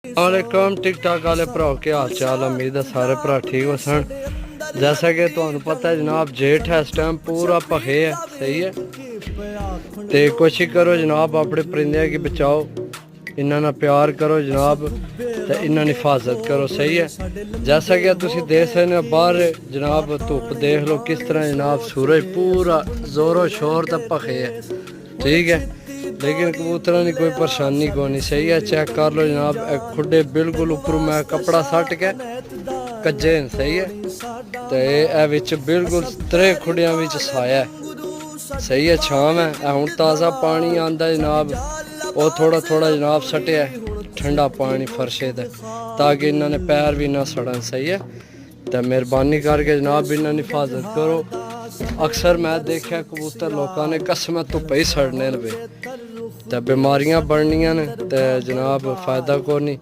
वालेकुम टिक टाक वाले भरा के हाल चाल। उम्मीद है सारे भरा ठीक हो सन। जैसा कि तुहानू पता है जनाब जेठ है इस टाइम पूरा भखे है, सही है। तो कोशिश करो जनाब अपने परिंदे की बचाओ, इन्हों ना प्यार करो जनाब, तो इन्हों हिफाजत करो, सही है। जैसा कि तुम देख सकते हो बाहर जनाब धुप देख लो किस तरह जनाब सूरज पूरा जोरों शोर तक भखे है, ठीक है। लेकिन कबूतरों की कोई परेशानी को नहीं, सही है। चेक कर लो जनाब खुडे बिल्कुल ऊपर मैं कपड़ा सट के कज्जे न, सही है। तो ये बिल्कुल 3 खुडिया साया है, सही है, छाम है। हूँ ताज़ा पानी आंदा जनाब, वो थोड़ा थोड़ा जनाब सटिया ठंडा पानी फर्शे ते, ताकि इन्होंने पैर भी ना सड़न, सही है। तो मेहरबानी करके जनाब इन्हों हिफाजत करो। अक्सर मैं देखा कबूतर लोगों ने कसम धुप्पे ही सड़ने लगे, तो बीमारियां बढ़नियां ने, तो जनाब फायदा को नहीं।